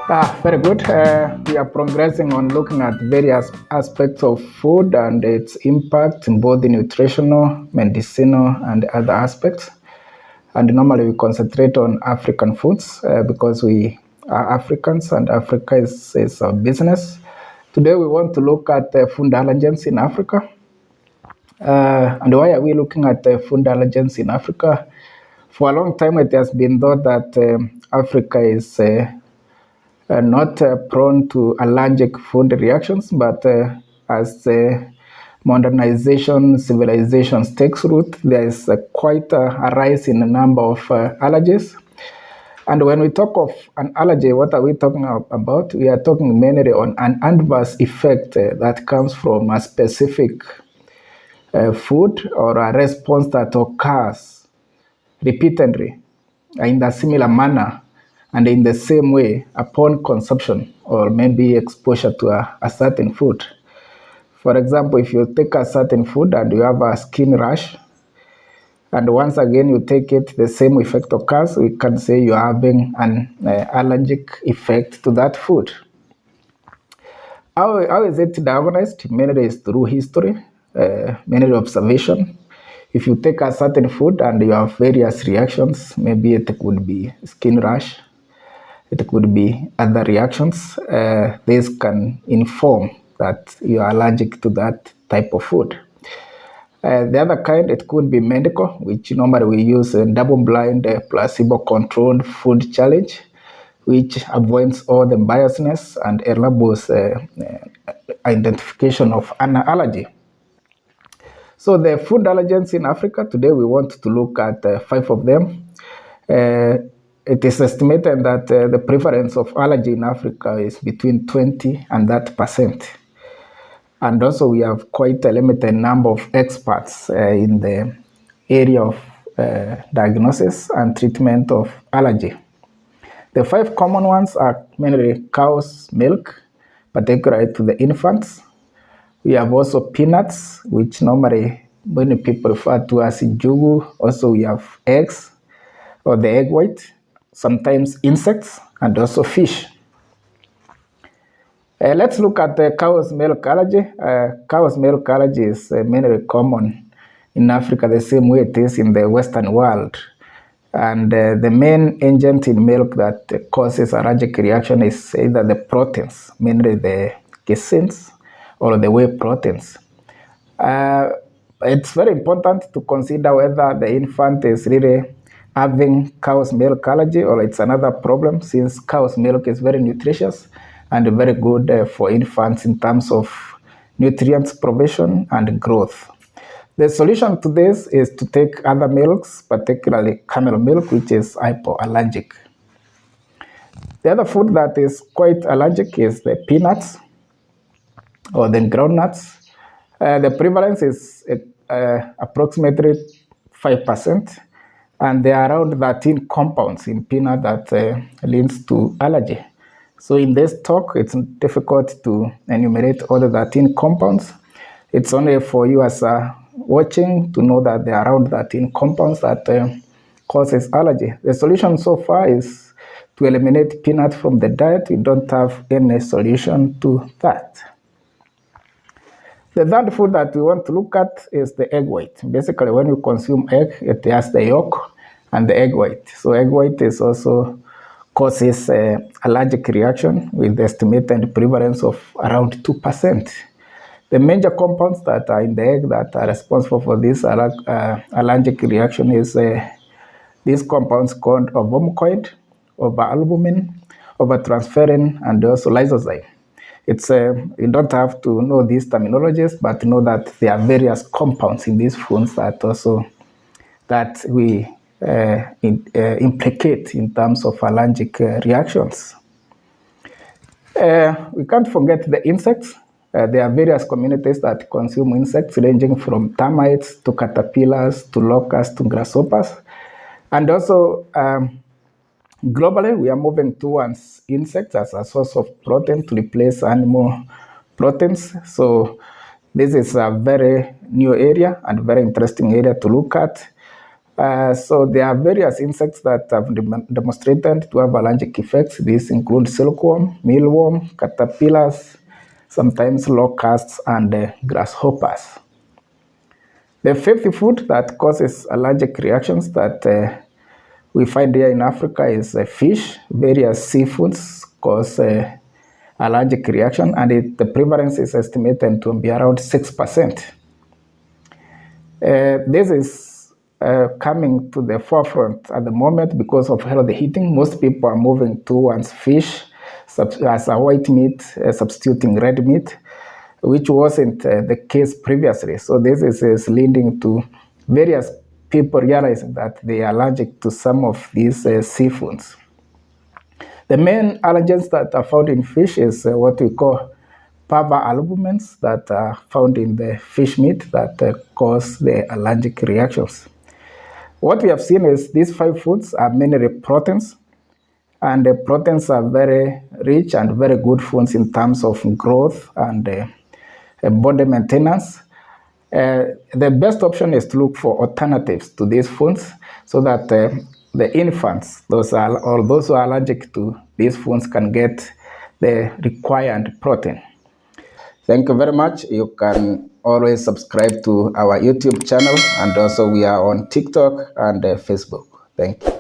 Very good. We are progressing on looking at various aspects of food and its impact in both the nutritional, medicinal, and other aspects. And normally we concentrate on African foods because we are Africans and Africa is our business. Today we want to look at food allergens in Africa. And why are we looking at food allergens in Africa? For a long time, it has been thought that Africa is not prone to allergic food reactions, but as modernization, civilizations takes root, there is quite a rise in the number of allergies. And when we talk of an allergy, what are we talking about? We are talking mainly on an adverse effect that comes from a specific food or a response that occurs repeatedly in a similar manner and in the same way upon consumption or maybe exposure to a certain food. For example, if you take a certain food and you have a skin rash, and once again you take it, the same effect occurs, we can say you are having an allergic effect to that food. How is it diagnosed? Mainly is through history, mainly observation. If you take a certain food and you have various reactions, maybe it could be skin rash, it could be other reactions. This can inform that you are allergic to that type of food. The other kind, it could be medical, which normally we use a double-blind, placebo-controlled food challenge, which avoids all the biasness and enables identification of an allergy. So the food allergens in Africa, today we want to look at 5 of them. It is estimated that the prevalence of allergy in Africa is between 20 and that percent. And also we have quite a limited number of experts in the area of diagnosis and treatment of allergy. The 5 common ones are mainly cow's milk, particularly to the infants. We have also peanuts, which normally many people refer to as jugu. Also we have eggs or the egg white, sometimes insects, and also fish. Let's look at the cow's milk allergy. Cow's milk allergy is mainly common in Africa the same way it is in the Western world. And the main agent in milk that causes allergic reaction is either the proteins, mainly the caseins, or the whey proteins. It's very important to consider whether the infant is really having cow's milk allergy or it's another problem, since cow's milk is very nutritious and very good for infants in terms of nutrients provision and growth. The solution to this is to take other milks, particularly camel milk, which is hypoallergic. The other food that is quite allergic is the peanuts or the groundnuts. The prevalence is approximately 5%, and there are around 13 compounds in peanut that leads to allergy. So in this talk, it's difficult to enumerate all the 13 compounds. It's only for you as watching to know that there are around 13 compounds that causes allergy. The solution so far is to eliminate peanut from the diet. We don't have any solution to that. The third food that we want to look at is the egg white. Basically, when you consume egg, it has the yolk and the egg white. So egg white is also causes allergic reaction with estimated prevalence of around 2%. The major compounds that are in the egg that are responsible for this allergic reaction is these compounds called ovomucoid, overalbumin, overtransferrin, and also lysozyme. It's you don't have to know these terminologies, but know that there are various compounds in these foods that also that we implicate in terms of allergic reactions. We can't forget the insects. There are various communities that consume insects, ranging from termites to caterpillars to locusts to grasshoppers. And also, globally, we are moving towards insects as a source of protein to replace animal proteins. So this is a very new area and very interesting area to look at. So there are various insects that have demonstrated to have allergic effects. These include silkworm, mealworm, caterpillars, sometimes locusts, and grasshoppers. The fifth food that causes allergic reactions that we find here in Africa is fish. Various seafoods cause allergic reaction, and the prevalence is estimated to be around 6%. This is coming to the forefront at the moment because of healthy eating. Most people are moving towards fish as a white meat, substituting red meat, which wasn't the case previously. So this is leading to various people realizing that they are allergic to some of these seafoods. The main allergens that are found in fish is what we call albumins that are found in the fish meat that cause the allergic reactions. What we have seen is these 5 foods are mainly proteins, and the proteins are very rich and very good foods in terms of growth and body maintenance. The best option is to look for alternatives to these foods so that the infants, those who are allergic to these foods, can get the required protein. Thank you very much. You can always subscribe to our YouTube channel, and also we are on TikTok and Facebook. Thank you.